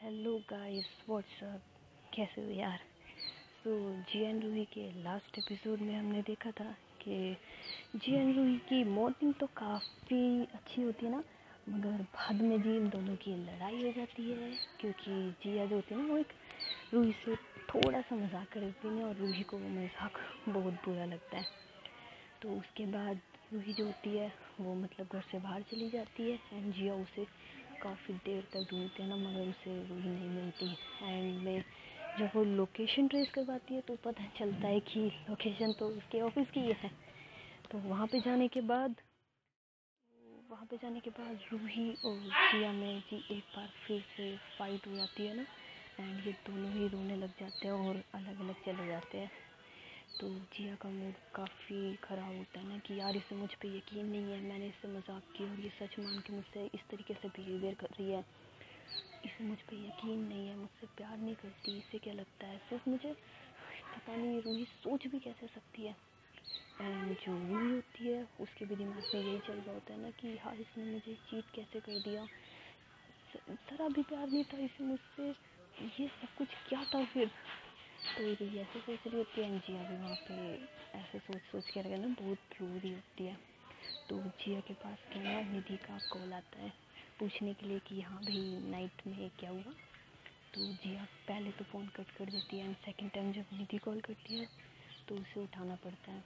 Hello guys, WhatsApp, कैसे हो यार। तो जी एन रूही के लास्ट एपिसोड में हमने देखा था कि जी एन रूही की मॉर्निंग तो काफ़ी अच्छी होती है ना, मगर बाद में जी इन दोनों की लड़ाई हो जाती है क्योंकि जिया जो होती है ना वो एक रूही से थोड़ा सा मजाक कर देती है और रूही को वो मजाक बहुत बुरा लगता है। तो उसके बाद रूही जो होती है वो मतलब घर से बाहर चली जाती है एंड जिया उसे काफ़ी देर तक ढूंढते हैं ना, मगर उसे रूही नहीं मिलती। एंड में जब वो लोकेशन ट्रेस करवाती है तो पता चलता है कि लोकेशन तो उसके ऑफिस की है। तो वहाँ पे जाने के बाद रूही और जिया में जी एक बार फिर से फाइट हो जाती है ना, एंड ये दोनों ही रोने लग जाते हैं और अलग अलग चले जाते हैं। तो जिया का मूड काफ़ी ख़राब होता है ना कि यार इसे मुझ पे यकीन नहीं है, मैंने इससे मजाक किया और ये सच मान के मुझसे इस तरीके से बिहेवियर कर रही है। इसे मुझ पे यकीन नहीं है, मुझसे प्यार नहीं करती, इसे क्या लगता है सिर्फ मुझे, पता नहीं रूही सोच भी कैसे सकती है। एंड जो रूही होती है उसके भी दिमाग में यही चल रहा होता है ना कि यार इसने मुझे चीट कैसे कर दिया, ज़रा भी प्यार नहीं था इसे मुझसे, ये सब कुछ क्या था फिर। तो रूही ऐसे सोच रही होती है, जिया भी वहाँ पे ऐसे सोच के ना बहुत रो रही होती है। तो जिया के पास क्या ना निधि का कॉल आता है पूछने के लिए कि हाँ भाई नाइट में क्या हुआ। तो जिया पहले तो फ़ोन कट कर देती है एंड सेकंड टाइम जब निधि कॉल करती है तो उसे उठाना पड़ता है।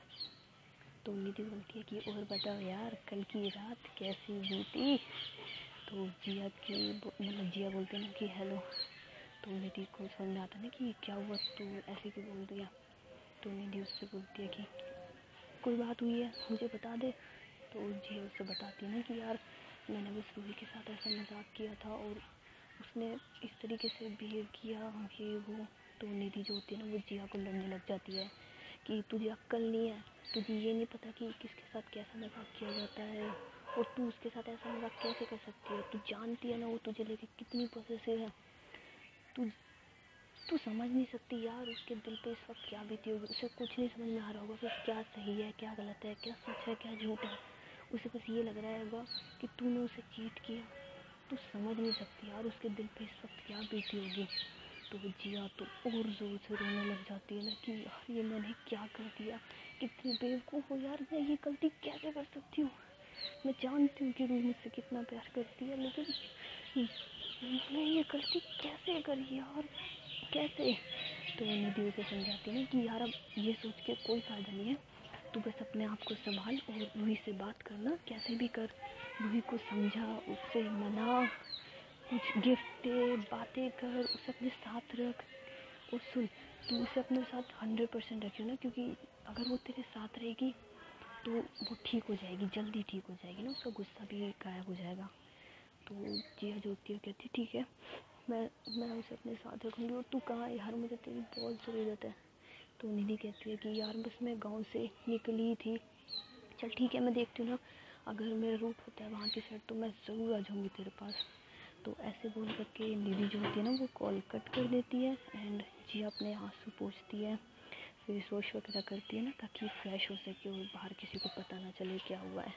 तो निधि बोलती है कि और बताओ यार कल की रात कैसी बीती। तो जिया बोलते हैं ना कि हेलो। तो निधि को समझ में आता है ना कि क्या हुआ, तो ऐसे क्यों बोल दिया। तो निधि उससे बोलती है कि कोई बात हुई है मुझे बता दे। तो जिया उससे बताती है ना कि यार मैंने बस रूही के साथ ऐसा मजाक किया था और उसने इस तरीके से बिहेव किया ये वो। तो निधि जो होती है ना वो जिया को लड़ने लग जाती है कि तुझे अक्ल नहीं है, तुझे ये नहीं पता कि किसके साथ कैसा मजाक किया जाता है और तू उसके साथ ऐसा मजाक कैसे कर सकती है। तू जानती है ना वो तुझे लेके कितनी पॉसेसिव है। तू तू समझ नहीं सकती यार उसके दिल पे इस वक्त क्या बीती होगी। उसे कुछ नहीं समझ में आ रहा होगा कि क्या सही है क्या गलत है, क्या सच है क्या झूठ है। उसे बस ये लग रहा होगा कि तूने उसे चीट किया। तू समझ नहीं सकती यार उसके दिल पे इस वक्त क्या बीती होगी। तो जिया तो और ज़ोर से रोने लग जाती है ना कि यार ये मैंने क्या कर दिया, कितनी बेवकूफ़ हो यार, मैं ये गलती कैसे कर सकती हूँ। मैं जानती हूँ कि रूही मुझसे कितना प्यार करती है, लेकिन मैं ये गलती कैसे करी यार, कैसे। तो निधि उसे समझाती है कि यार अब ये सोच के कोई फ़ायदा नहीं है, तू बस अपने आप को संभाल और रूही से बात करना कैसे भी कर। रूही को समझा, उससे मना, कुछ गिफ्ट दे, बातें कर, उसे अपने साथ रख। और सुन, तू उसे अपने साथ 100% रखियो ना, क्योंकि अगर वो तेरे साथ रहेगी तो वो ठीक हो जाएगी, जल्दी ठीक हो जाएगी ना, उसका गुस्सा भी गायब हो जाएगा। तो जिया जो होती है कहती ठीक है, मैं उसे अपने साथ रखूँगी। और तू कहाँ है यार, मुझे तेरी बहुत ज़रूरत है। तो निधि कहती है कि यार बस मैं गांव से निकली थी, चल ठीक है मैं देखती हूँ ना, अगर मेरा रूट होता है वहाँ की साइड तो मैं ज़रूर आ जाऊँगी तेरे पास। तो ऐसे बोल करके निधि जो होती है ना वो कॉल कट कर देती है एंड जिया अपने आंसू पोंछती है, फेस वॉश वगैरह करती है ना ताकि फ्रेश हो सके और बाहर किसी को पता ना चले क्या हुआ है।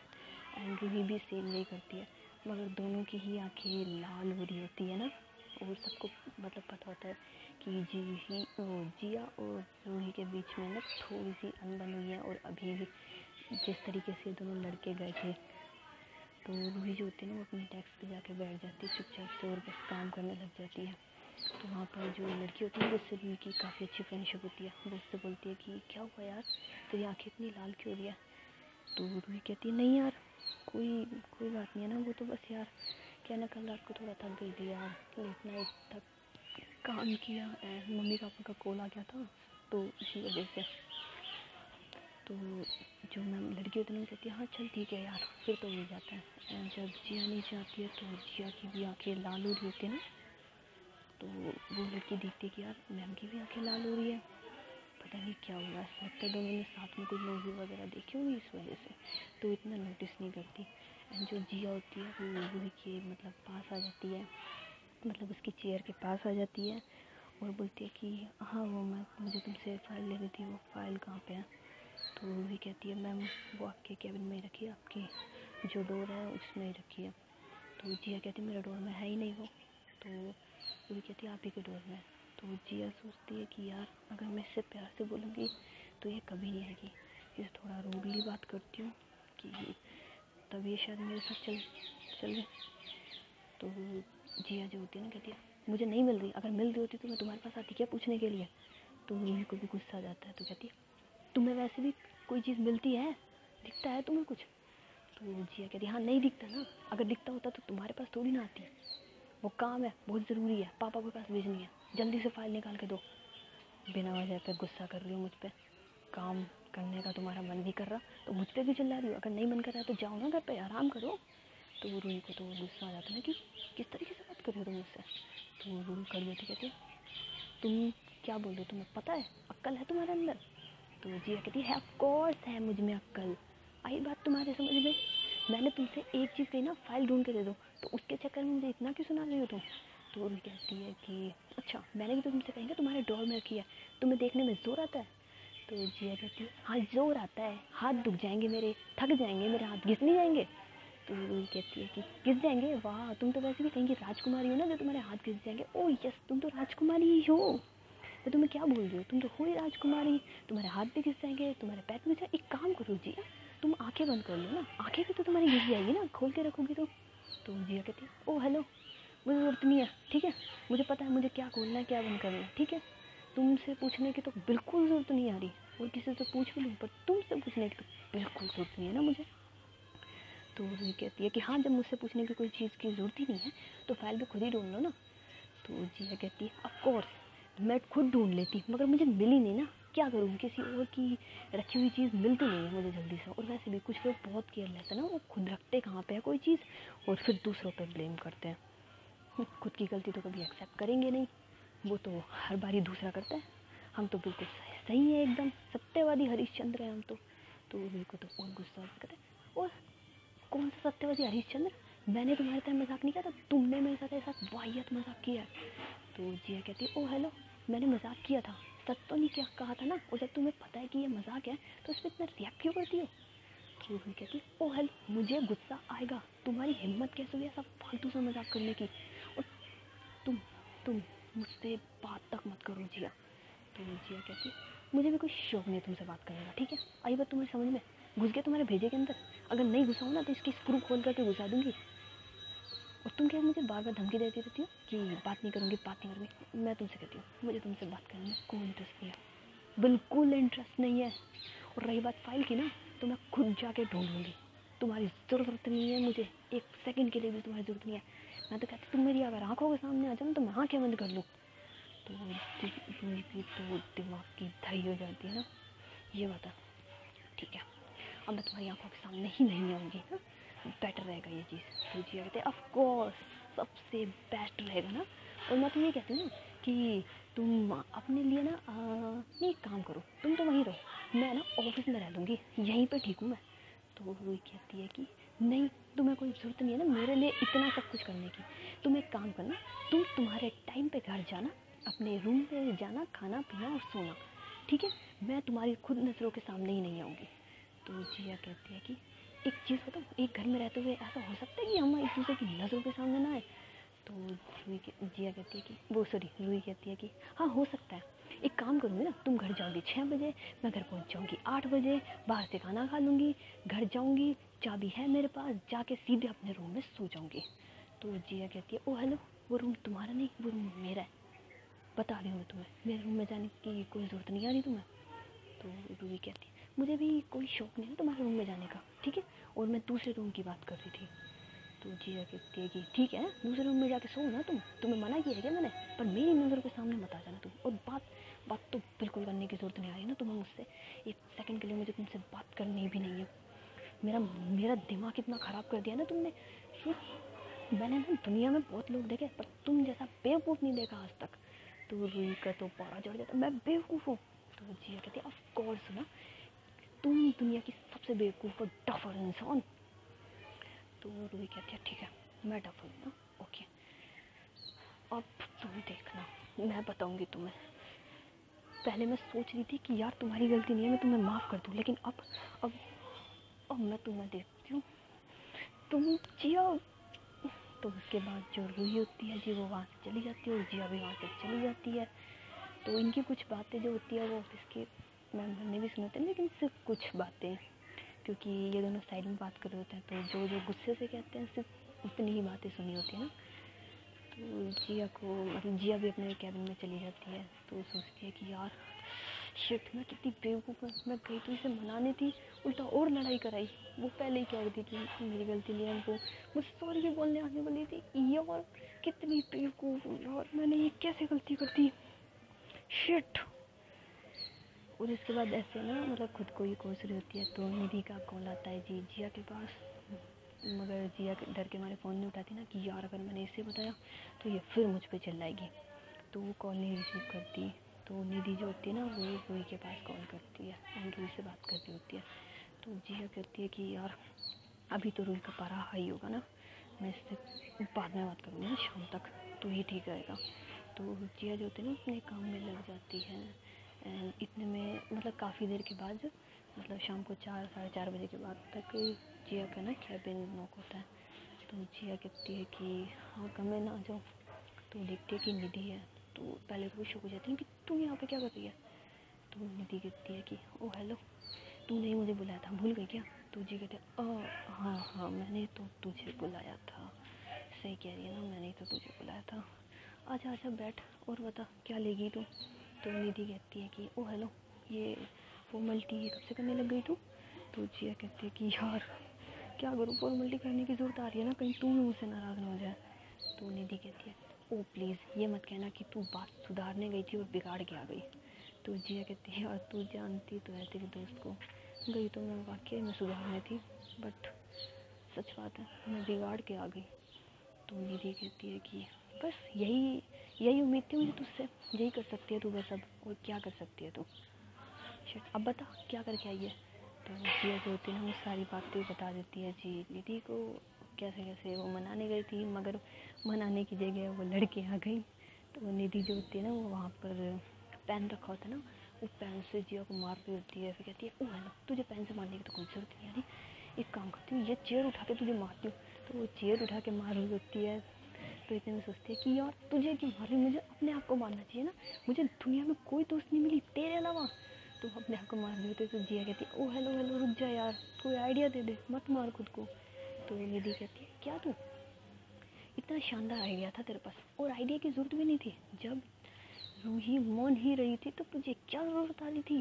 एंड रूही भी सेम वही करती है, मगर दोनों की ही आंखें लाल हो रही होती है ना, और सबको मतलब पता होता है कि जिया और रूही के बीच में ना थोड़ी सी अनबन हुई है और अभी भी जिस तरीके से दोनों लड़के गए थे। तो रूही जो होती है ना वो अपने डेस्क पे जाके बैठ जाती है चुपचाप से और बस काम करने लग जाती है। तो वहाँ पर जो लड़की होती है जिससे रूही की काफ़ी अच्छी फ्रेंडशिप होती है वो उससे बोलती है कि क्या हुआ यार, तेरी आँखें इतनी लाल क्यों हो रही है। तो रूही कहती है नहीं यार कोई कोई बात नहीं है ना, वो तो बस यार क्या ना कल रात को थोड़ा थक गई थी यार, लेट नाइट तक काम किया एंड मम्मी पापा का कॉल आ गया था तो इसी वजह से। तो जो मैम लड़की होती है ना कहती है हाँ चल ठीक है यार, फिर तो हो जाता है। एंड जब जिया नीचे आती है तो जिया की भी आंखें लाल हो रही होती है ना, तो वो लड़की देखती है कि यार मैम की भी आंखें लाल हो रही है, पता नहीं क्या हुआ है, लगता है दोनों ने साथ में कोई मूवी वगैरह देखी होगी इस वजह से, तो इतना नोटिस नहीं करती। एंड जो जिया होती है वो रूही के मतलब पास आ जाती है, मतलब उसकी चेयर के पास आ जाती है और बोलती है कि हाँ वो मैं मुझे तुमसे फ़ाइल ले रही थी, वो फ़ाइल कहाँ पे है। तो रूही कहती है मैम वो आपके कैबिन में ही रखी है, आपकी जो डोर है उसमें ही रखी है। तो जिया कहती है मेरा डोर में है ही नहीं वो। तो रूही कहती है आप ही के डोर में। तो जिया सोचती है कि यार अगर मैं इससे प्यार से बोलूँगी तो ये कभी नहीं आएगी, इसे थोड़ा रूडली बात करती हूँ कि तब ये शायद मेरे साथ चले। तो जिया जो होती है ना कहती है मुझे नहीं मिल रही, अगर मिल रही होती तो मैं तुम्हारे पास आती क्या पूछने के लिए। तो रूही को भी गुस्सा आ जाता है। तो कहती है तुम्हें वैसे भी कोई चीज़ मिलती है, दिखता है तुम्हें कुछ। तो जिया कहती है हाँ नहीं दिखता ना, अगर दिखता होता तो तुम्हारे पास थोड़ी ना आती, वो काम है बहुत ज़रूरी है, पापा के पास भेजनी है, जल्दी से फाइल निकाल के दो। बिना वजह पे गुस्सा कर रही हो मुझ पर, काम करने का तुम्हारा मन नहीं कर रहा तो मुझ पर भी चिल्ला रही हो, अगर नहीं मन कर रहा है तो जाओ ना घर पे आराम करो। तो रूही को तो गुस्सा आ जाता है ना कि किस तरीके से बात कर रही हो तुम मुझसे। तो रूही खड़ी होती कहती है तुम क्या बोल रहे हो, तुम्हें पता है अक्ल है तुम्हारे अंदर। तो जिया कहती है ऑफ कोर्स है मुझ में अक्ल, आई बात तुम्हारे समझ में। मैंने तुमसे एक चीज़ कही ना, फाइल ढूंढ के दे दो, तो उसके चक्कर में मुझे इतना क्यों सुना रही हो तुम। तो रूही कहती है कि अच्छा मैंने भी तो तुमसे कहेंगे तुम्हारे ड्रॉर में रखी है, तुम्हें देखने में जोर आता है। तो जिया कहती है हाँ जोर आता है, हाथ दुख जाएंगे मेरे, थक जाएंगे मेरे, हाथ घिस नहीं जाएंगे। तो रूही कहती है कि घिस जाएंगे, वाह तुम तो वैसे भी कहीं की राजकुमारी हो ना जो तुम्हारे हाथ घिस जाएंगे। ओ यस तुम तो राजकुमारी ही हो, मैं तुम्हें क्या बोल रही हो, तुम तो हो ही राजकुमारी, तुम्हारे हाथ भी घिस जाएंगे, तुम्हारे पैर भी घिस जाएंगे। एक काम करो जिया, तुम आंखें बंद कर लो ना, आंखें भी तो तुम्हारी घिस जाएगी ना, खोल के रखोगी तो जिया कहती है ओ हेलो मुझे ज़रूरत नहीं है, ठीक है मुझे पता है मुझे क्या खोलना है क्या बंद करना है, ठीक है तुमसे पूछने की तो बिल्कुल ज़रूरत नहीं आ रही, और किसी से पूछ भी लूँ पर तुमसे पूछने की तो बिल्कुल ज़रूरत नहीं है ना मुझे। तो रूही कहती है कि हाँ जब मुझसे पूछने की कोई चीज़ की ज़रूरत ही नहीं है तो फाइल भी खुद ही ढूंढ लो ना। तो जिया कहती है ऑफ कोर्स मैं खुद ढूंढ लेती, मगर मुझे मिली नहीं ना, क्या करूँ, किसी और की रखी हुई चीज़ मिलती नहीं है मुझे जल्दी से। और वैसे भी कुछ लोग बहुत केयरलेस है ना, वो खुद रखते कहाँ पे है कोई चीज़ और फिर दूसरों पे ब्लेम करते हैं, खुद की गलती तो कभी एक्सेप्ट करेंगे नहीं, वो तो हर बारी दूसरा करता है। हम तो बिल्कुल सही है, एकदम सत्यवादी हरिश्चंद्र है हम तो रूही को तो और गुस्सा कहते हैं और कौन सा सत्यवादी हरिश्चंद्र, मैंने तुम्हारे साथ मजाक नहीं किया था, तुमने मेरे साथ ऐसा वाहियत मजाक किया है। तो जिया कहती है ओ हेलो मैंने मजाक किया था, सच तो नहीं क्या कहा था ना, और जब तुम्हें पता है कि ये मजाक है तो इस पर इतना रिएक्ट क्यों करती हो। तो रूही कहती है ओ हेलो मुझे गुस्सा आएगा, तुम्हारी हिम्मत कैसे हुई ऐसा फालतू से मजाक करने की, और तुम तुम मुझसे बात तक मत करो जिया। तो जिया कहती है मुझे भी कोई शौक नहीं तुमसे बात करने का, ठीक है आई बात तुम्हारी समझ में, घुस गया तुम्हारे भेजे के अंदर, अगर नहीं घुसाऊँ ना तो इसकी स्क्रू खोल करके घुसा दूंगी। और तुम क्या मुझे बार बार धमकी देती रहती हो कि बात नहीं करूँगी बात नहीं करूँगी, मैं तुमसे कहती हूँ मुझे तुमसे बात करने में कोई इंटरेस्ट नहीं है, बिल्कुल इंटरेस्ट नहीं है। और रही बात फाइल की ना, तो मैं खुद जाके ढूंढ लूँगी, तुम्हारी ज़रूरत नहीं है मुझे, एक सेकंड के लिए भी तुम्हारी ज़रूरत नहीं है। मैं तो कहती तुम मेरी अगर आंखों के सामने आ जाओ तो मैं आँखें बंद कर लूँ। तो रूही की तो दिमाग की दही हो जाती है ना, ये बात है, ठीक है अब मैं तुम्हारी आंखों के सामने ही नहीं आऊँगी ना, बेटर रहेगा ये चीज़। तो जिया कहते हैं ऑफ कोर्स सबसे बेस्ट रहेगा ना। और मैं तुम्हें कहती हूँ ना कि तुम अपने लिए ना नहीं एक काम करो, तुम तो वहीं रहो, मैं ना ऑफिस में रह लूँगी, यहीं पे ठीक हूँ मैं। तो रूही कहती है कि नहीं तुम्हें कोई ज़रूरत नहीं है ना मेरे लिए इतना सब कुछ करने की, तुम एक काम करना, तुम तुम्हारे टाइम पे घर जाना, अपने रूम पे जाना, खाना पीना और सोना, ठीक है मैं तुम्हारी खुद नज़रों के सामने ही नहीं आऊँगी। तो जिया कहती है कि एक चीज़ बताओ, एक घर में रहते हुए ऐसा हो सकता है कि हम एक दूसरे की नज़रों के सामने ना आए। तो जिया कहती है कि वो सॉरी रूही कहती है कि हाँ हो सकता है, एक काम करूँगी ना, तुम घर जाओगी 6 बजे, मैं घर पहुँच जाऊँगी 8 बजे, बाहर से खाना खा लूँगी, घर जाऊँगी, चाबी है मेरे पास, जाके सीधे अपने रूम में सो जाऊँगी। तो जिया कहती है ओ हेलो वो रूम तुम्हारा नहीं वो रूम मेरा है, बता रही हूँ मैं तुम्हें, मेरे रूम में जाने की कोई ज़रूरत नहीं आ रही तुम्हें। तो रूही कहती है मुझे भी कोई शौक नहीं है तुम्हारे रूम में जाने का, ठीक है और मैं दूसरे रूम की बात कर रही थी। तो जिया कहती है कि ठीक है दूसरे रूम में जाके सो ना, तुम्हें मना किया है क्या मैंने, पर मेरी नज़रों के सामने मत आ जाना तुम। और बात तो बिल्कुल करने की ज़रूरत नहीं आ रही ना तुम्हें मुझसे, एक सेकंड के लिए मुझे तुमसे बात करनी भी नहीं है। मेरा मेरा दिमाग इतना ख़राब कर दिया ना तुमने। मैंने ना दुनिया में बहुत लोग देखे पर तुम जैसा बेवकूफ़ नहीं देखा आज तक। तो रूही का तो पारा चढ़ जाता, मैं बेवकूफ़ हूँ। तो जिया कहती है ऑफ कोर्स ना, तुम दुनिया की सबसे बेवकूफ़ और डफर इंसान। तो रूही कहती है ठीक है मैं डफर हूँ ना, ओके अब तुम देखना मैं बताऊँगी तुम्हें। पहले मैं सोच रही थी कि यार तुम्हारी गलती नहीं है मैं तुम्हें माफ़ कर दूँ, लेकिन अब मैं तुम्हें देखती हूँ। तुम जिया तो उसके बाद जो रूही होती है जी वो वहाँ से चली जाती है और जिया भी वहाँ से चली जाती है। तो इनकी कुछ बातें जो होती है वो ऑफिस के मेंबर ने भी सुने थे, लेकिन सिर्फ कुछ बातें, क्योंकि ये दोनों साइड में बात कर रहे होते हैं, तो जो जो गुस्से से कहते हैं सिर्फ उतनी ही बातें सुनी होती है ना। तो जिया को मतलब जिया भी अपने कैबिन में चली जाती है। तो सोचती है कि यार शिट, मैं कितनी बेवकूफ़ हूँ, मैं गई तो इसे मनाने थी, उल्टा और लड़ाई कराई। वो पहले ही कह रही थी कि मेरी गलती नहीं है, वो मुझे सॉरी भी बोलने आने वाली थी। यार कितनी बेवकूफ़ हूँ यार, मैंने ये कैसे गलती कर दी, शिट। और इसके बाद ऐसे ना मतलब खुद को ही कोस रही होती है, तो निधि का कॉल आता है जी जिया के पास। मगर जिया डर के मारे फ़ोन नहीं उठाती ना कि यार अगर मैंने इसे बताया तो ये फिर मुझ पर चिल्लाएगी, तो वो कॉल नहीं रिसीव करती। तो निधि जो होती है ना वो रूही के पास कॉल करती है एंड रूही से बात कर रही होती है। तो जिया कहती है कि यार अभी तो रूही का पारा हाई होगा ना, मैं इससे बाद में बात करूँगी ना शाम तक, तो ये ठीक रहेगा। तो जिया जो होती है ना अपने काम में लग जाती है एंड इतने में मतलब काफ़ी देर के बाद मतलब शाम को 4 साढ़े 4 बजे के बाद तक जिया का ना कैबिन नॉक होता है। तो जिया कहती है कि हाँ कम ना आ जाओ। तो देखती है कि निधि है। तो पहले तो वो शौक हो जाती है कि तू यहाँ पे क्या कर रही है। तो निधि कहती है कि ओ हेलो, तूने ही मुझे बुलाया था, भूल गई क्या। तो जी कहते हाँ हाँ मैंने तो तुझे बुलाया था, सही कह रही है ना, मैंने तो तुझे बुलाया था, आजा आजा बैठ और बता क्या लेगी तू। तो निधि कहती है कि ओ हेलो, ये फॉर्मेलिटी ये कब से करने लग गई तू। तो जिया कहती है कि यार क्या करूँ, फॉर्मेलिटी करने की ज़रूरत आ रही है ना, कहीं तू भी मुझसे नाराज़ ना हो जाए। तो निधि कहती है ओ प्लीज़ ये मत कहना कि तू बात सुधारने गई थी और बिगाड़ के आ गई। तो जिया कहती है और तू जानती तो है तेरे दोस्त को, गई तो मैं वाकई में सुधारने थी, बट सच बात है मैं बिगाड़ के आ गई। तो निधि कहती है कि बस यही उम्मीद थी मुझे तुझसे, यही कर सकती है तू बस, अब और क्या कर सकती है तू, शिट अब बता क्या करके आई है। तो जिया जो होती है ना वो सारी बातें बता देती है जी निधि को, कैसे कैसे वो मनाने गई थी मगर मनाने की जगह वो लड़के आ गई। तो निधि जो होती है ना वो वहाँ पर पेन रखा होता है ना, वो पेन से जिया को मार रही होती है। फिर कहती है ओ हेलो, तुझे पेन से मारने की तो कोई ज़रूरत नहीं है, एक काम करती हूँ ये चेयर उठा के तुझे मारती हूँ। तो वो चेयर उठा के मार रही होती है। तो इतने में सोचती है कि यार तुझे क्यों मार रही, मुझे अपने आप को मारना चाहिए ना, मुझे दुनिया में कोई दोस्त नहीं मिली तेरे अलावा, तो अपने आप को मार रही होती है। तो जिया कहती है ओ हेलो हेलो रुक जा यार, कोई आइडिया दे दे, मत मार खुद को। तो निधि कहती है क्या तू, इतना शानदार आइडिया था तेरे पास और आइडिया की ज़रूरत भी नहीं थी, जब रूही मान ही रही थी तो तुझे क्या ज़रूरत आ रही थी।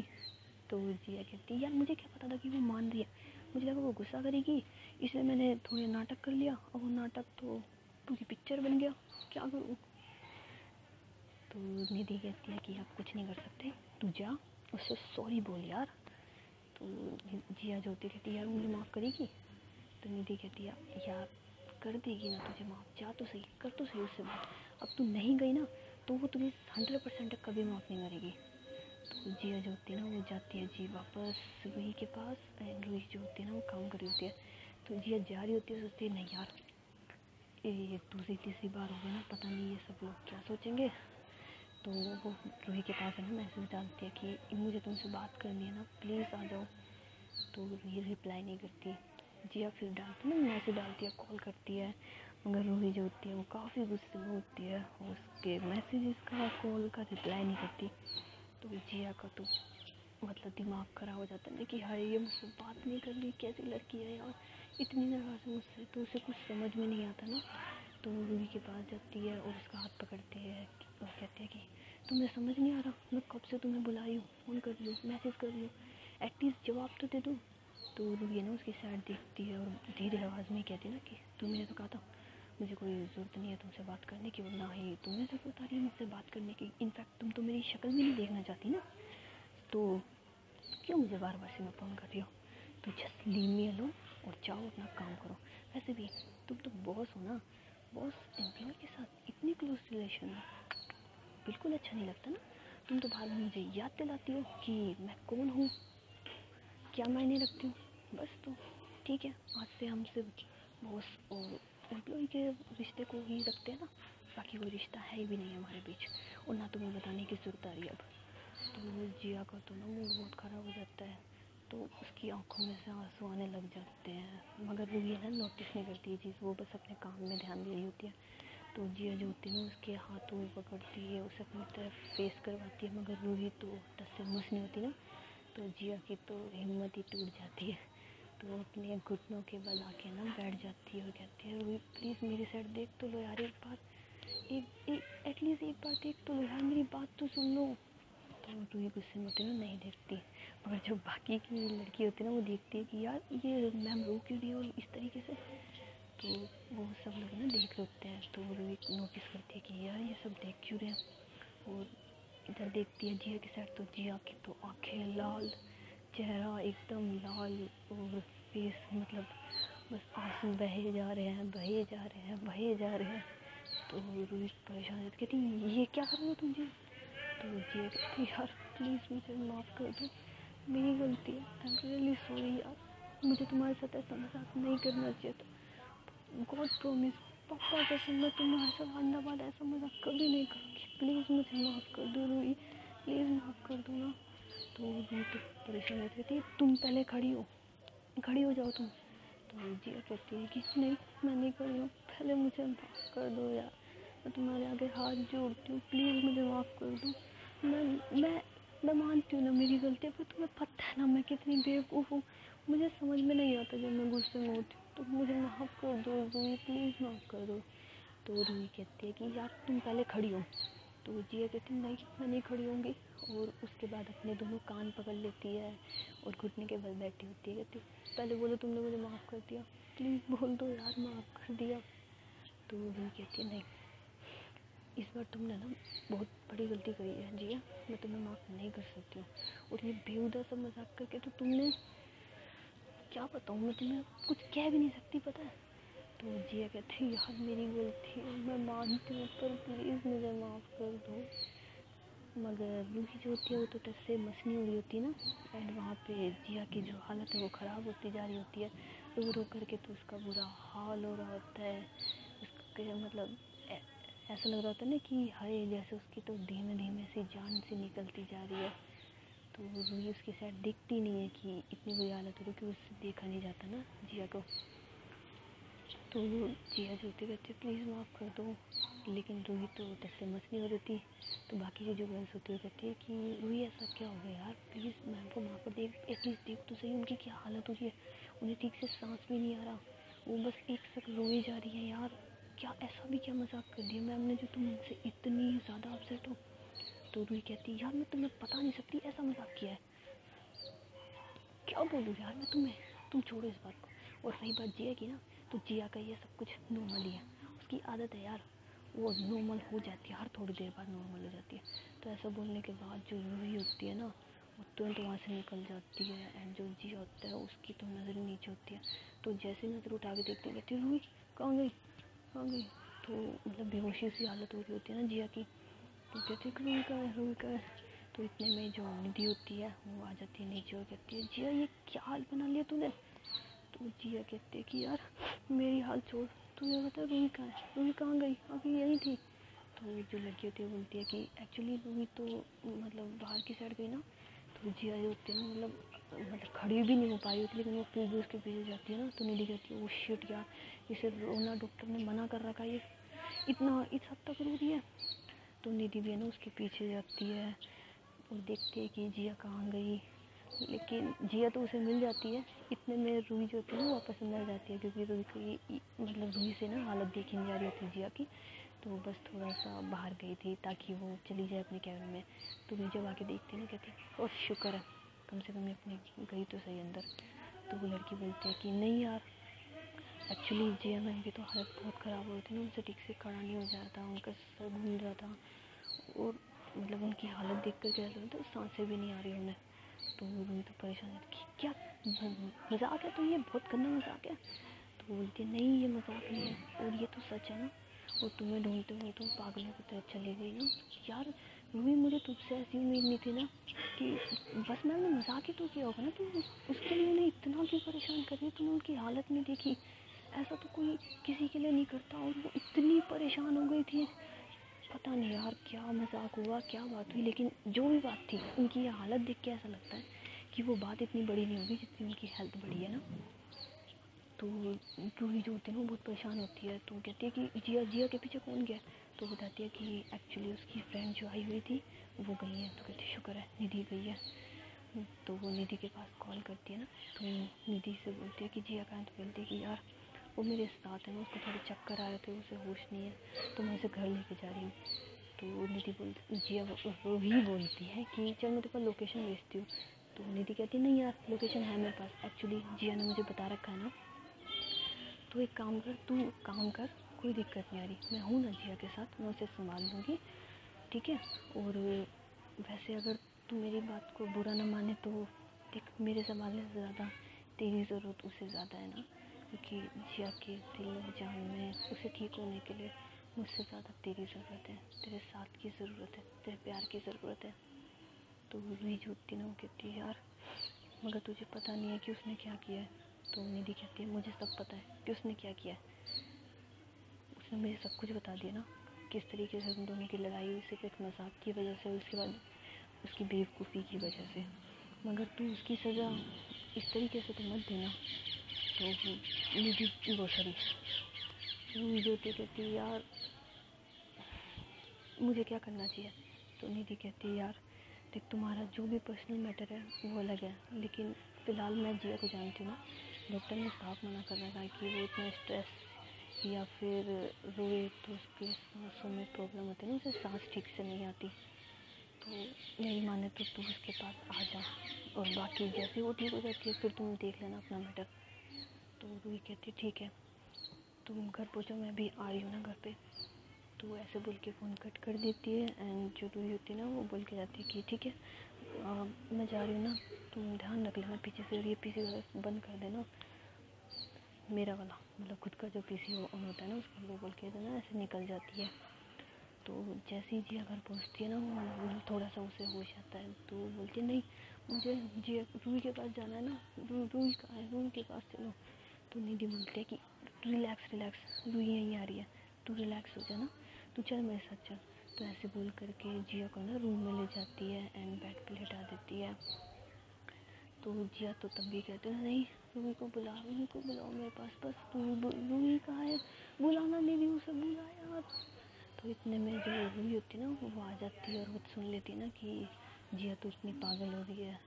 तो जिया कहती यार मुझे क्या पता था कि वो मान रही है, मुझे लगा वो गुस्सा करेगी, इसलिए मैंने थोड़े नाटक कर लिया और वो नाटक तो पूरी पिक्चर बन गया, क्या करूँ। तो निधि कहती है कि आप कुछ नहीं कर सकते, तू जा उससे सॉरी बोल यार। तो जिया जो होती कहती यार मुझे माफ़ करेगी। तो निधि कहती है यार कर देगी ना तुझे माफ़, जा तो सही, कर तो सही उससे बात, अब तू नहीं गई ना तो वो तुझे 100% कभी माफ़ नहीं करेगी। तो जिया जो होती है ना वो जाती है जी वापस रूही के पास एंड रूही जो होती है ना वो काम कर रही होती है। तो जिया जा रही होती है, सोचती है नहीं यार ये दूसरी तीसरी बार हो गई ना, पता नहीं ये सब लोग क्या सोचेंगे। तो वो रूही के पास है ना मैसेज डालती है कि मुझे तुमसे बात करनी है ना, प्लीज़ आ जाओ। तो रूही रिप्लाई नहीं करती। जिया फिर डालती ना मैसेज डालती है, कॉल करती है, मगर रूही जो होती है वो काफ़ी गुस्से में होती है, उसके मैसेजेस का कॉल का रिप्लाई नहीं करती। तो जिया का तो मतलब दिमाग ख़राब हो जाता है ना कि हाय ये मुझसे बात नहीं कर रही, कैसी लड़की है यार, इतनी नाराज़ है मुझसे, तो उसे कुछ समझ में नहीं आता ना। तो रूही के पास जाती है और उसका हाथ पकड़ती है और कहती है कि तुम्हें समझ नहीं आ रहा, मैं कब से तुम्हें बुला रही हूँ, फ़ोन कर रही हूँ, मैसेज कर रही हूँ, एटलीस्ट जवाब तो दे दो। तो रूही ना उसकी साइड देखती है और धीरे आवाज़ में कहती है ना कि तुमने तो कहा था मुझे कोई ज़रूरत नहीं है तुमसे बात करने की, और ना ही तुम्हें ज़रूरत आ रही है मुझसे बात करने की, इनफैक्ट तुम तो मेरी शक्ल भी नहीं देखना चाहती ना, तो क्यों मुझे बार बार से मैं फ़ोन कर रही हो। तो जस्ट लीव मी अलोन और जाओ अपना काम करो। वैसे भी तुम तो बॉस हो ना, बॉस एम्प्लॉय के साथ इतनी क्लोज रिलेशन है, बिल्कुल अच्छा नहीं लगता ना। तुम तो बार बार मुझे याद दिलाती हो कि मैं कौन हूँ, क्या मायने रखती हूँ। बस तो ठीक है, आज से हम सिर्फ बॉस और एम्प्लॉय के रिश्ते को ही रखते हैं ना, बाकी कोई रिश्ता है भी नहीं हमारे बीच, और ना तुम्हें बताने की ज़रूरत आ रही है अब। तो जिया का तो ना मूड बहुत ख़राब हो जाता है। तो उसकी आंखों में से आंसू आने लग जाते हैं, मगर वो ये ना नोटिस नहीं करती ये चीज़, वो बस अपने काम में ध्यान दे रही होती है। तो जिया जो होती है ना उसके हाथों में पकड़ती है, उसे अपनी तरफ फेस करवाती है, मगर रूही तो टस से मस नहीं होती ना, तो जिया की तो हिम्मत ही टूट जाती है। तो वो अपने घुटनों के बल आके ना बैठ जाती है और कहती है, रूही प्लीज़ मेरी साइड देख तो लो यार, एक बार एटलीस्ट एक बार देख तो लो यार, मेरी बात तो सुन लो। तो रूही गुस्से में होती है ना, नहीं देखती। मगर जो बाकी की लड़की होती है ना वो देखती है कि यार ये मैम रो क्यों रही है और इस तरीके से। तो वो सब लोग ना देख रहे होते हैं, तो रूही नोटिस करती है कि यार ये सब देख क्यों रहे हैं। और इधर देखती है जिया की साइड, तो जिया की तो आँखें लाल, चेहरा एकदम लाल, और फेस मतलब बस आंसू बहे जा रहे हैं, बहे जा रहे हैं, बहे जा रहे हैं। तो रूही परेशान है, कहती ये क्या कर रहे हो तुम जी। तो जिया कहती यार प्लीज़ मुझे माफ़ कर दो, मेरी गलती है, आई एम रियली सॉरी यार, मुझे तुम्हारे साथ ऐसा मजाक नहीं करना चाहिए था। गॉड प्रॉमिस, पापा कसम, मैं तुम्हारे साथ आने वाला ऐसा मजाक कभी नहीं करूँगी, प्लीज़ मुझे माफ़ कर दो रूही, प्लीज़ माफ़ कर दो ना। तो रूही तो परेशान रहती है, तुम पहले खड़ी हो जाओ तुम। तो जिया कहती है कि नहीं मैं नहीं खड़ी हूँ, पहले मुझे माफ़ कर दो यार, मैं तुम्हारे आगे हाथ जोड़ती हूँ, प्लीज़ मुझे माफ़ कर दो। मैं मानती हूँ ना मेरी गलती है, पर तुम्हें पता है ना मैं कितनी बेवकूफ़ हूँ, मुझे समझ में नहीं आता जब मैं गुस्से में होती हूँ, तो मुझे माफ़ कर दो रूही, प्लीज़ माफ़ कर दो। तो रूही कहती है कि यार तुम पहले खड़ी हो। तो जिया कहती है नहीं मैं नहीं खड़ी होंगी, और उसके बाद अपने दोनों कान पकड़ लेती है और घुटने के बल बैठी होती है, कहती पहले बोलो तुमने मुझे माफ़ कर दिया, प्लीज़ बोल दो यार माफ़ कर दिया। तो रूही कहती है नहीं, इस बार तुमने ना बहुत बड़ी गलती करी है जिया, मैं तुम्हें माफ़ नहीं कर सकती हूँ, और ये बेहुदा सा मजाक करके तो तुमने, क्या बताऊँ मैं तुम्हें, कुछ कह भी नहीं सकती पता है। तो जिया कहती है यार मेरी गलती है, मैं मानती हूँ, पर प्लीज़ मुझे माफ़ कर दो। मगर रूही जो होती है वो तो टस से मसनी हुई होती है ना, एंड वहाँ पे जिया की जो हालत है वो ख़राब होती जा रही होती है, रो रो करके तो उसका बुरा हाल हो रहा होता है, उसके मतलब ऐसा लग रहा होता है ना कि हाय जैसे उसकी तो धीमे धीमे सी जान से निकलती जा रही है। तो रूही उसकी साइड दिखती नहीं है कि इतनी बुरी हालत हो रही, क्योंकि उससे देखा नहीं जाता ना जिया को। तो जिया जो होती रहती है प्लीज़ माफ़ कर दो, लेकिन रूही तो टस से मस नहीं हो रही थी। तो बाकी की जो गर्ल्स होती है कहती है कि रूही ऐसा क्या हो गया यार, प्लीज़ मैम को माफ़ कर दे, एटलीस्ट देख तो सही उनकी क्या हालत हो रही है, उन्हें ठीक से सांस भी नहीं आ रहा, वो बस एक सक रोए जा रही है यार, क्या ऐसा भी क्या मजाक कर दिया मैम ने जो तुम उनसे इतनी ज़्यादा अपसेट हो। तो रूही कहती है यार मैं तुम्हें बता नहीं सकती ऐसा मजाक किया है, क्या बोलूँ यार मैं तुम्हें, तुम छोड़ो इस बात को। और रही बात जिया की ना, तो जिया का ये सब कुछ नॉर्मल ही है, उसकी आदत है यार, वो नॉर्मल हो जाती है, हर थोड़ी देर बाद नॉर्मल हो जाती है। तो ऐसा बोलने के बाद जो रूही होती है ना वो तुरंत वहाँ से निकल जाती है, एंड जो जिया होता है उसकी तो नज़र नीचे होती है। तो जैसे नज़र उठा के देखती कहती रूही कहाँ गई, कहाँ गई। तो मतलब बेहोशी सी हालत हो रही होती है ना जिया की, तो कहती है रूही कहाँ है, रूही कहाँ है। तो इतने में जो निधि होती है वो आ जाती है नीचे और कहती है जिया ये क्या हाल बना लिया तूने। तो जिया कहती है कि यार मेरी हाल छोड़, तुझे बता रूही कहाँ है, रूही कहाँ गई, अभी यही थी। तो जो लड़की होती है बोलती है कि एक्चुअली रूही तो मतलब बाहर की साइड गई ना। तो जिया जो होती है ना मतलब खड़ी भी नहीं हो पाई होती, लेकिन वो फिर भी उसके पीछे जाती है ना। तो निधि कहती है ओ शिट यार, इसे रोना डॉक्टर ने मना कर रखा है, ये इतना इस हद तक रो रही है। तो निधि भी है ना उसके पीछे जाती है और देखती है कि जिया कहाँ गई, लेकिन जिया तो उसे मिल जाती है। इतने में रूही जो होती है ना वापस अंदर जाती है, क्योंकि रूही की मतलब रूही से ना हालत देखी नहीं जा रही होती जिया की, तो बस थोड़ा सा बाहर गई थी ताकि वो चली जाए अपने कैबिन में। तो रूही जब आके देखती है ना कहती है और शुक्र है कम से कम अपने गई तो सही अंदर। तो वो लड़की बोलती है कि नहीं यार, एक्चुअली जिया मैम की तो हालत बहुत ख़राब हो रही थी ना, उनसे ठीक से खड़ा नहीं हो जा रहा था, उनका सर घूम रहा था, और मतलब उनकी हालत देख कर क्या लगता है सांसें भी नहीं आ रही उन्हें। तो रूही तो परेशान है कि क्या मजाक है, तो ये बहुत गंदा मजाक है। तो बोलती है नहीं ये मजाक नहीं है और ये तो सच है ना, और तुम्हें ढूंढते हुए तुम पागलों की तरह चली गई ना। यार रूही मुझे तुझसे ऐसी उम्मीद नहीं थी ना कि बस मैम ने मजाक ही तो किया होगा ना, तुम उसके लिए उन्हें इतना क्यों परेशान कर रही है, तुमने उनकी हालत नहीं देखी, ऐसा तो कोई किसी के लिए नहीं करता, और वो इतनी परेशान हो गई थी। पता नहीं यार क्या मजाक हुआ क्या बात हुई, लेकिन जो भी बात थी उनकी ये हालत देख के ऐसा लगता है कि वो बात इतनी बड़ी नहीं होगी जितनी उनकी हेल्थ बड़ी है ना। तो रूही जो होती है ना वो बहुत परेशान होती है, तो कहती है कि जिया जिया के पीछे कौन गया। तो बताती है कि एक्चुअली उसकी फ्रेंड जो आई हुई थी वो गई है। तो कहती है शुक्र है निधि गई है। तो वो निधि के पास कॉल करती है ना, तो निधि से बोलती है कि जिया कहाँ है। तो बोलती है कि यार वो मेरे साथ है ना, उसको थोड़े चक्कर आ रहे थे, उसे होश नहीं है, तो मैं उसे घर लेके जा रही हूँ। तो निधि जिया रूही बोलती है कि चल मैं तेरे को लोकेशन भेजती हूँ। तो निधि कहती है नहीं यार लोकेशन है मेरे पास, एक्चुअली जिया ने मुझे बता रखा है ना, तो एक काम कर, तू काम कर, कोई दिक्कत नहीं आ रही, मैं हूँ ना जिया के साथ, मैं उसे संभाल लूँगी, ठीक है। और वैसे अगर तू मेरी बात को बुरा ना माने तो देख, मेरे संभालने से ज़्यादा तेरी ज़रूरत उसे ज़्यादा है ना, क्योंकि जिया के दिल और जान में उसे ठीक होने के लिए मुझसे ज़्यादा तेरी ज़रूरत है, तेरे साथ की ज़रूरत है, तेरे प्यार की ज़रूरत है। तो रूही जो होती ना वो कहती है यार मगर तुझे पता नहीं है कि उसने क्या किया है। तो निधि कहती है मुझे सब पता है कि उसने क्या किया है, उसने मुझे सब कुछ बता दिया ना, किस तरीके से उन दोनों की लड़ाई हुई सिर्फ एक मजाक की वजह से, उसके बाद उसकी बेवकूफ़ी की वजह से। मगर तू उसकी सज़ा इस तरीके से तो मत देना। तो निधि वो सॉरी रूही जो कहती है यार मुझे क्या करना चाहिए। तो निधि कहती है यार देख, तुम्हारा जो भी पर्सनल मैटर है वो अलग है, लेकिन फ़िलहाल मैं जिया को जानती हूँ ना, डॉक्टर ने साफ मना कर रखा है कि वो इतना स्ट्रेस या फिर रोए तो उसके सांसों में प्रॉब्लम होती है ना, उसे सांस ठीक से नहीं आती। तो मेरी माने तो तू उसके पास आ जा, और बाकी जैसे वो ठीक हो जाती है फिर तुम देख लेना अपना मैटर। तो रूही कहती है ठीक है तुम घर पहुँचो, मैं भी आ रही हूँ ना घर पे। तो ऐसे बोल के फ़ोन कट कर देती है। एंड जो रूही होती है ना वो बोल के जाती है कि ठीक है मैं जा रही हूँ ना, तुम ध्यान रख लेना पीछे से, और ये पीसी वाला बंद कर देना, मेरा वाला मतलब खुद का जो पीसी ऑन होता है ना उसका, वो बोल के देना। ऐसे निकल जाती है। तो जैसे ही जिया घर पहुँचती है ना वो थोड़ा सा उसे होश आता है, तो वो बोलती है नहीं मुझे जिया रूही के पास जाना है ना, रूही कहाँ है, रूही के पास चलो। तो निधि बोलती है कि रिलैक्स रिलैक्स, रूही यहीं आ रही है, तू रिलैक्स हो जा ना, तू चल मेरे साथ चल। तो ऐसे बोल करके जिया को ना रूम में ले जाती है एंड बेड पे लेटा देती है। तो जिया तो तब भी कहते हैं नहीं रूही को बुलाओ मेरे पास, बस रूही कहाँ है, बुलाना निधि उसे बुला यार। तो इतने में जो रूही होती है ना वो आ जाती है और वो सुन लेती है ना कि जिया तो इतनी पागल हो रही है।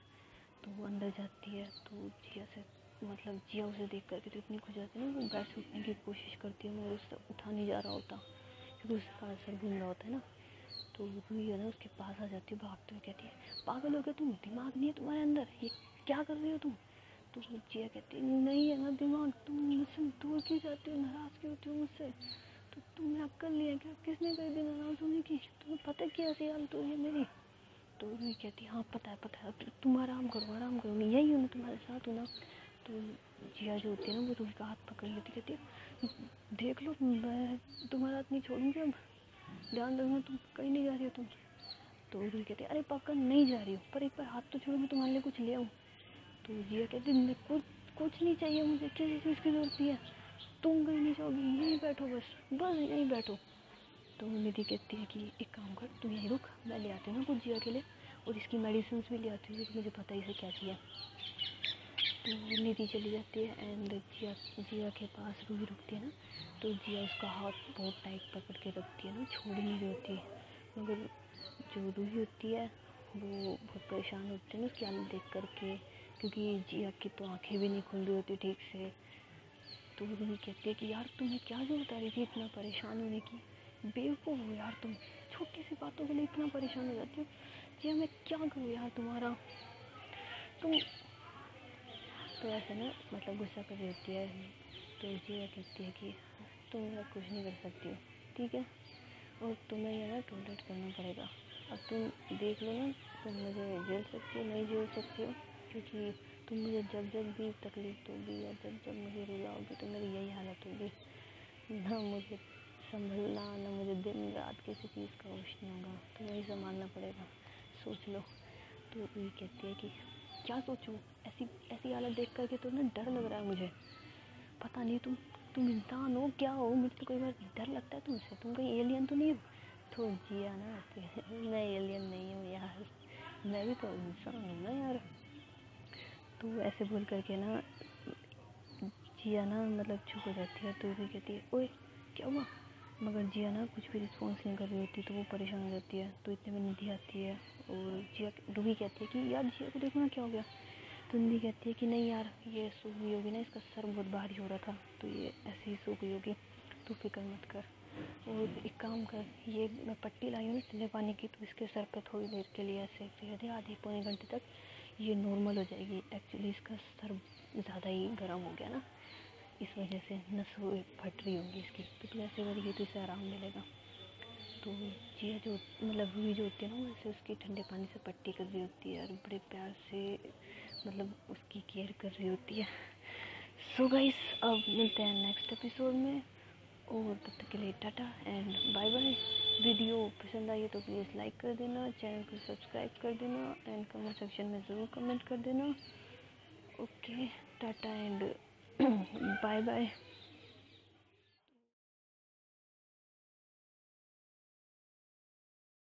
तो वो अंदर जाती है, तो जिया से मतलब जिया उसे देख करके तो इतनी खुश जाती है ना, वो बेड से उठने की कोशिश करती है मगर उससे उठा नहीं जा रहा होता, क्योंकि उसका सर घूम रहा होता है ना। तो रूही है ना उसके पास आ जाती है भागते हुए, कहती है पागल हो गए तुम, दिमाग नहीं है तुम्हारे अंदर, ये क्या कर रही हो तुम। तो जिया कहती है नहीं है ना दिमाग, तुम मुझसे दूर क्यों जाती हो, नाराज़ क्यों होती हो मुझसे, तो तुमने अक्ल नहीं है क्या, किसने कह दी नाराज़ होने की, तुम्हें पता है क्या ऐसी हालत हो रही है मेरी। तो रूही कहती है हाँ पता है, तुम आराम करो, मैं यही हूँ ना तुम्हारे साथ हूँ ना। तो जिया जो होती है ना वो रूही का हाथ पकड़ लेती, कहती है देख लो मैं तुम्हारा हाथ नहीं छोड़ूंगी अब, ध्यान रखना तुम कहीं नहीं जा रही हो तुम। तो रूही कहती है अरे पक्का नहीं जा रही हो, पर एक बार हाथ तो छोड़ो, मैं तुम्हारे लिए कुछ ले आऊँ। तो जिया कहती है कुछ नहीं चाहिए मुझे, किसी चीज़ की ज़रूरत नहीं है, तुम कहीं नहीं जाओगी, यहीं बैठो बस बस यहीं बैठो। तो निधि कहती है कि एक काम कर तू यहीं रुक, मैं ले आती हूँ ना कुछ जिया के लिए, और इसकी मेडिसिन भी ले आती हूँ क्योंकि मुझे पता है इसे क्या चाहिए। तो निधि चली जाती है एंड जिया के पास रूही रुकती है ना, तो जिया उसका हाथ बहुत टाइट पकड़ के रखती है ना, छोड़ नहीं रही होती। मगर जो रूही होती है वो बहुत परेशान होती है ना उसकी हालत देख करके, क्योंकि जिया की तो आंखें भी नहीं खुल रही होती ठीक से। तो रूही कहती है कि यार तुम्हें क्या जरूरत आ रही थी इतना परेशान होने की, बेवकूफ़ हो यार तुम, छोटी सी बातों के लिए इतना परेशान हो जाती हो। जिया मैं क्या करूँ यार तुम्हारा, तुम। तो ऐसे ना मतलब गुस्सा कर रही होती है। तो जिया कहती है कि तुम मेरा कुछ नहीं कर सकती हो, ठीक है, और तुम्हें यह ना टॉलरेट करना पड़ेगा। अब तुम देख लो ना, तुम मुझे झेल सकती हो नहीं झेल सकती हो, क्योंकि तुम मुझे जब जब भी तकलीफ़ दोगी या जब जब मुझे रुलाओगी तो मेरी यही हालत होगी, ना मुझे संभलना, ना मुझे दिन रात किसी चीज़ का होश नहीं होगा, तुम्हें ही संभालना पड़ेगा, सोच लो। तो ये कहती है कि क्या सोचूं, ऐसी ऐसी हालत देख करके तो ना डर लग रहा है मुझे, पता नहीं तुम इंसान हो क्या हो, मुझे तो कई बार डर लगता है तुमसे, तुम कहीं एलियन तो नहीं हो। तो जिया ना मैं एलियन नहीं हूँ यार, मैं भी तो इंसान हूँ ना यार। तो ऐसे बोल करके ना जिया ना मतलब चुप हो जाती है। तो रूही कहती है ओए क्या हुआ, मगर जिया ना कुछ भी रिस्पॉन्स नहीं कर रही होती। तो वो परेशान हो जाती है। तो इतने में निधि आती है और जिया रूही कहती है कि यार जिया को देखो ना क्या हो गया। तो निधि कहती है कि नहीं यार ये सो गई होगी ना, इसका सर बहुत भारी हो रहा था तो ये ऐसे ही सो गई होगी, तू फिक्र मत कर। और एक काम कर, ये मैं पट्टी लाई हूँ ना ठंडे पानी की, तो इसके सर पे थोड़ी देर के लिए ऐसे फेर दे, आधे पौने घंटे तक, ये नॉर्मल हो जाएगी। एक्चुअली इसका सर ज़्यादा ही गर्म हो गया ना, इस वजह से नस फट रही होगी इसकी, तो तू ऐसे करेगी तो इसे आराम मिलेगा। तो जिया जो मतलब रूही जो होती है ना, वो ऐसे उसकी ठंडे पानी से पट्टी कर रही होती है और बड़े प्यार से मतलब उसकी केयर कर रही होती है। सो गाइस, अब मिलते हैं नेक्स्ट एपिसोड में, और तब तक के लिए tata and bye bye. Video पसंद आई है तो प्लीज़ लाइक कर देना, चैनल को सब्सक्राइब कर देना एंड कमेंट सेक्शन में ज़रूर कमेंट कर देना। Okay, tata and bye bye.